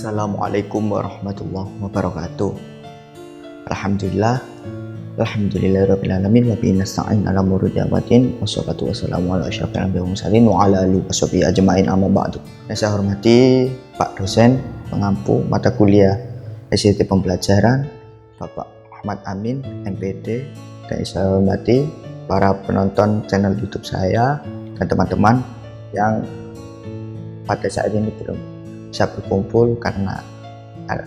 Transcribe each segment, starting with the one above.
Assalamualaikum warahmatullahi wabarakatuh. Alhamdulillahirabbil alamin wa bihi nasta'in ala umuri diyamatin wassalatu wassalamu ala asyrofil anbiya'i wal mursalin wa ala alihi washabihi ajmain amma ba'du. Yang saya hormati Pak dosen pengampu mata kuliah ICT Pembelajaran Bapak Ahmad Amin MPD, dan saya hormati para penonton channel YouTube saya dan teman-teman yang pada saat ini belum bisa berkumpul karena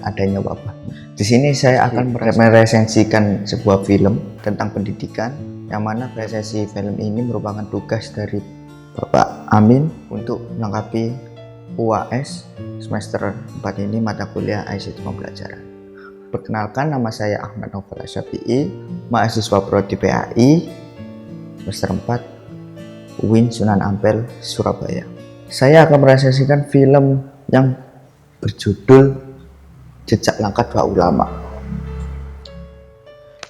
adanya wabah. Di sini saya akan meresensikan sebuah film tentang pendidikan, yang mana resensi film ini merupakan tugas dari Bapak Amin untuk melengkapi UAS semester 4 ini mata kuliah ICT Pembelajaran. Perkenalkan, nama saya Ahmad Novel Syafi'i, mahasiswa Prodi PAI semester 4 UIN Sunan Ampel, Surabaya. Saya akan meresensikan film yang berjudul Jejak Langkah Dua Ulama.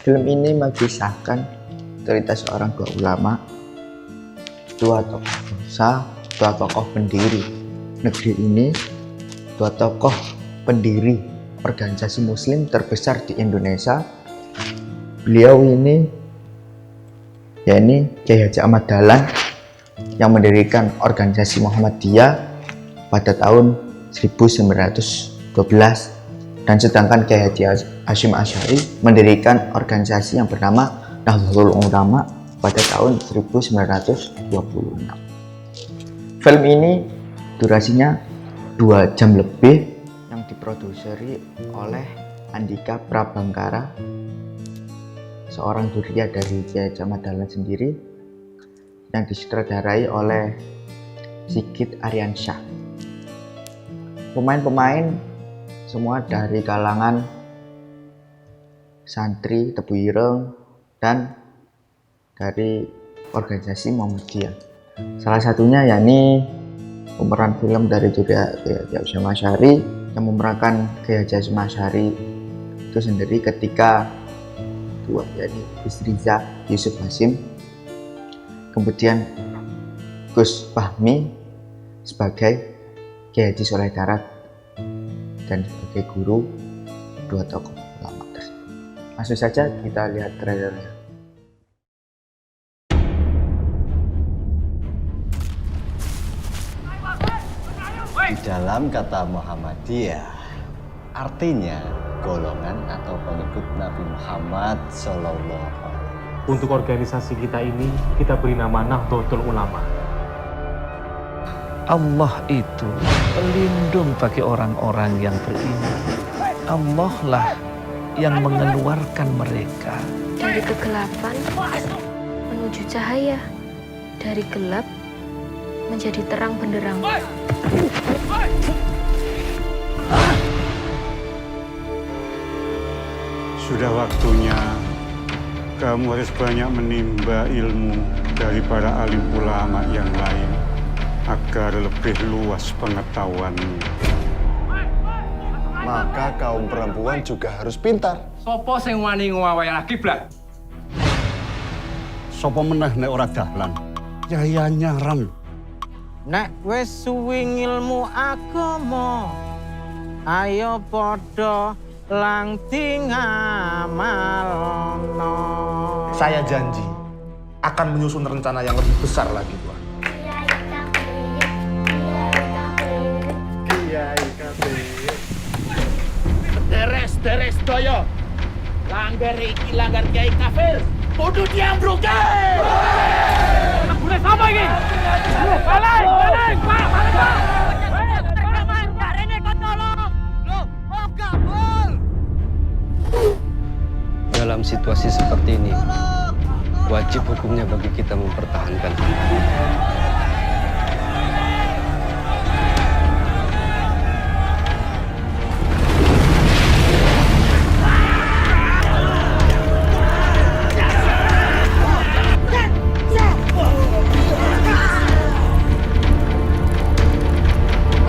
Film ini mengisahkan cerita seorang dua ulama, dua tokoh bangsa, dua tokoh pendiri negeri ini, dua tokoh pendiri organisasi muslim terbesar di Indonesia. Beliau ini yakni Kiai Haji Ahmad Dahlan yang mendirikan organisasi Muhammadiyah pada tahun 1912, dan sedangkan Kiai Haji Hasyim Asy'ari mendirikan organisasi yang bernama Nahdlatul Ulama pada tahun 1926. Film ini durasinya 2 jam lebih, yang diproduseri oleh Andika Prabangkara, seorang zuriat dari Kiai Haji Ahmad Dahlan sendiri, yang disutradarai oleh Sigit Aryansyah. Pemain-pemain semua dari kalangan santri Tebu Ireng dan dari organisasi Muhammadiyah. Salah satunya yakni pemeran film dari Kiai Haji Hasyim Asy'ari yang memerankan Kiai Haji Hasyim Asy'ari itu sendiri ketika dua, yakni Gus Riza Yusuf Hasyim, kemudian Gus Fahmi sebagai Kiai Haji Soleh Darat dan sebagai guru dua tokoh ulama tersebut. Langsung saja kita lihat trailernya. Di dalam kata Muhammadiyah, artinya golongan atau pengikut Nabi Muhammad SAW. Untuk organisasi kita ini, kita beri nama Nahdlatul Ulama. Allah itu pelindung bagi orang-orang yang beriman. Allah lah yang mengeluarkan mereka dari kegelapan menuju cahaya, dari gelap menjadi terang benderang. Sudah waktunya kamu harus banyak menimba ilmu dari para alim ulama yang lain agar lebih luas pengetahuanmu. Maka kaum perempuan juga harus pintar. Sopo sing wani ngowawai lagi, Blak? Sopo meneh nek ora Dahlan? Yaya nyaram. Nek wis suwi ngilmu agama, ayo padha langti ngamalno. Saya janji akan menyusun rencana yang lebih besar lagi, Tuan. Deres doyo. Langgar iki langgar Kiai kafir. Kudu diambruke. Boleh sama iki? Balik, Pak, Pak. Dalam situasi seperti ini, wajib hukumnya bagi kita mempertahankan.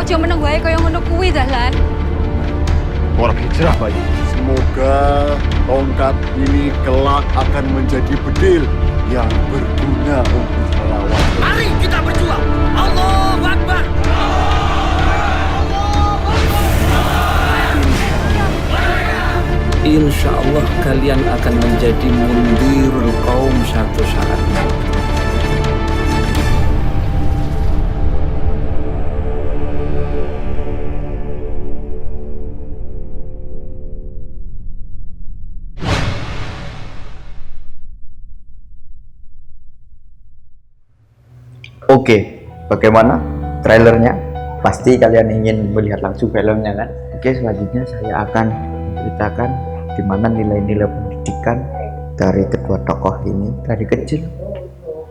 Ojo meneng wae kaya ngono kuwi, Dahlan. Orang hijrah, Bayi. Semoga tongkat ini kelak akan menjadi bedil yang berguna untuk melawan. Mari kita berjuang. Allahu Akbar. Allahu Akbar. kalian akan menjadi mundirul kaum satu saat nanti. Oke, bagaimana trailernya? Pasti kalian ingin melihat langsung filmnya kan? Oke, selanjutnya saya akan menceritakan gimana nilai-nilai pendidikan dari kedua tokoh ini. Dari kecil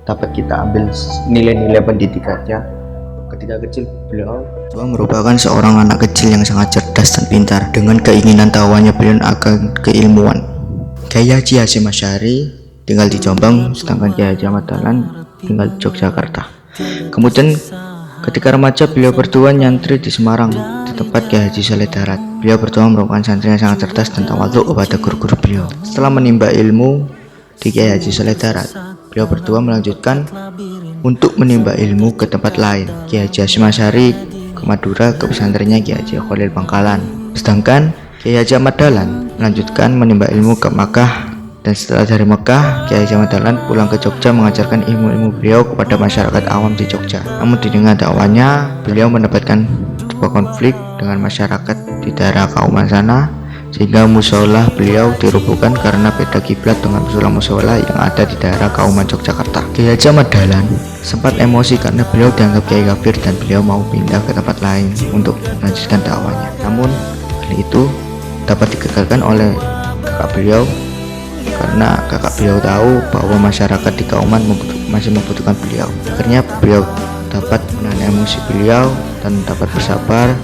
dapat kita ambil nilai-nilai pendidikannya. Ketika kecil beliau merupakan seorang anak kecil yang sangat cerdas dan pintar. Dengan keinginan tahuannya beliau akan keilmuan. Kiai Haji Hasyim Asy'ari tinggal di Jombang, sedangkan Kiai Haji Ahmad Dahlan tinggal di Yogyakarta. Kemudian ketika remaja beliau berdua nyantri di Semarang di tempat Kiai Haji Saleh Darat. Beliau berdua merupakan santri yang sangat cerdas dan tawadhu kepada guru-guru beliau. Setelah menimba ilmu di Kiai Haji Saleh Darat, beliau berdua melanjutkan untuk menimba ilmu ke tempat lain. Kiai Haji Hasyim Asy'ari ke Madura ke pesantrennya Kiai Haji Khalil Bangkalan. Sedangkan Kiai Haji Ahmad Dahlan melanjutkan menimba ilmu ke Makkah. Dan setelah dari Mekah, Kiai Haji Ahmad Dahlan pulang ke Jogja mengajarkan ilmu-ilmu beliau kepada masyarakat awam di Jogja. Namun di tengah dakwahnya, beliau mendapatkan sebuah konflik dengan masyarakat di daerah Kauman sana, sehingga musola beliau dirubuhkan karena beda kiblat dengan musola yang ada di daerah Kauman Yogyakarta. Kiai Haji Ahmad Dahlan sempat emosi karena beliau dianggap kiai kafir dan beliau mau pindah ke tempat lain untuk melanjutkan dakwahnya. Namun hal itu dapat digagalkan oleh kakak beliau, karena kakak beliau tahu bahwa masyarakat di Kauman masih membutuhkan beliau. Akhirnya beliau dapat menahan emosi beliau dan dapat bersabar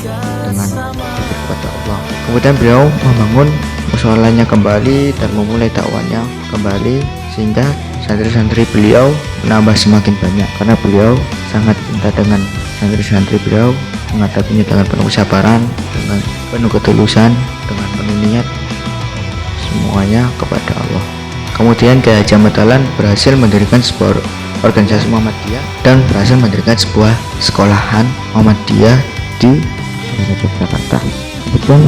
dengan zikir kepada Allah. Kemudian beliau membangun musholanya kembali dan memulai dakwahnya kembali, sehingga santri-santri beliau menambah semakin banyak karena beliau sangat cinta dengan santri-santri beliau, menghadapinya dengan penuh kesabaran, dengan penuh ketulusan, dengan penuh niat, semuanya kepada Allah. Kemudian Kiai Haji Ahmad Dahlan berhasil mendirikan sebuah organisasi Muhammadiyah dan berhasil mendirikan sebuah sekolahan Muhammadiyah di Yogyakarta. Kemudian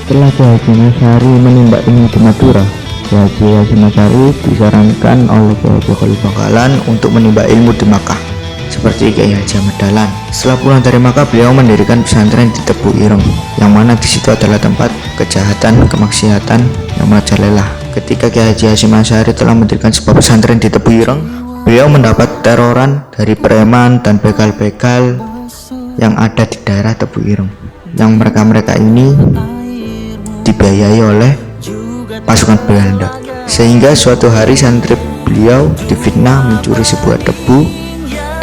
setelah Kiai Haji Asy'ari menimba ilmu di Madura, Kiai Haji Hasyim Asy'ari disarankan oleh Kiai Haji Khalil Bangkalan untuk menimba ilmu di Makkah seperti Kiai Haji Ahmad Dahlan. Setelah pulang dari Makkah, beliau mendirikan pesantren di Tebu Ireng, yang mana di situ adalah tempat kejahatan, kemaksiatan yang merajalela. Ketika Kiai Haji Hasyim Asy'ari telah mendirikan sebuah pesantren di Tebu Ireng, beliau mendapat teroran dari preman dan begal-begal yang ada di daerah Tebu Ireng, yang mereka ini dibiayai oleh pasukan Belanda. Sehingga suatu hari santri beliau difitnah mencuri sebuah debu,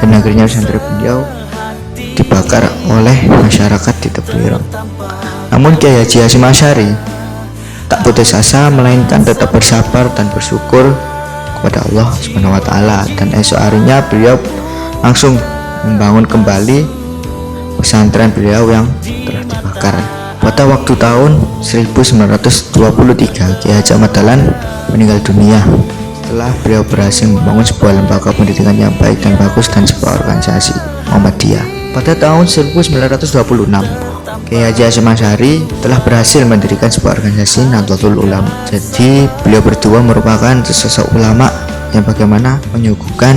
dan akhirnya santri beliau dibakar oleh masyarakat di Tebu Ireng. Namun Kiai Haji Hasyim Asy'ari tak putus asa, melainkan tetap bersabar dan bersyukur kepada Allah Subhanahu wa Ta'ala. Dan esok harinya beliau langsung membangun kembali pesantren beliau yang telah dibakar. Pada waktu tahun 1923, Kiai Haji Ahmad Dahlan meninggal dunia setelah beliau berhasil membangun sebuah lembaga pendidikan yang baik dan bagus dan sebuah organisasi Muhammadiyah. Pada tahun 1926, Kiai Haji Hasyim Asy'ari telah berhasil mendirikan sebuah organisasi Nahdlatul Ulama. Jadi beliau berdua merupakan sesosok ulama yang bagaimana menyuguhkan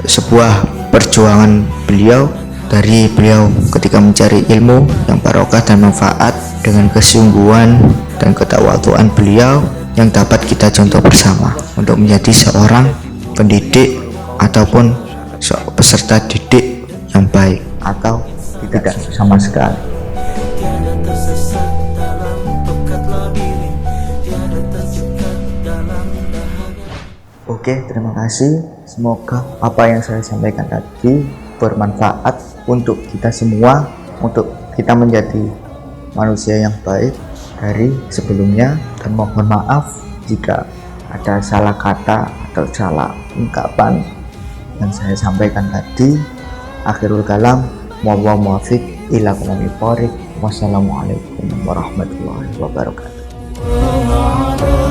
sebuah perjuangan beliau dari beliau ketika mencari ilmu yang barokah dan manfaat, dengan kesungguhan dan ketawaduan beliau yang dapat kita contoh bersama untuk menjadi seorang pendidik ataupun peserta didik yang baik atau tidak sama sekali. Oke, terima kasih. Semoga apa yang saya sampaikan tadi bermanfaat untuk kita semua, untuk kita menjadi manusia yang baik dari sebelumnya, dan mohon maaf jika ada salah kata atau salah ungkapan yang saya sampaikan tadi. Akhirul kalam, wallahu muwaffiq ila aqwamit thoriq. Wassalamualaikum warahmatullahi wabarakatuh.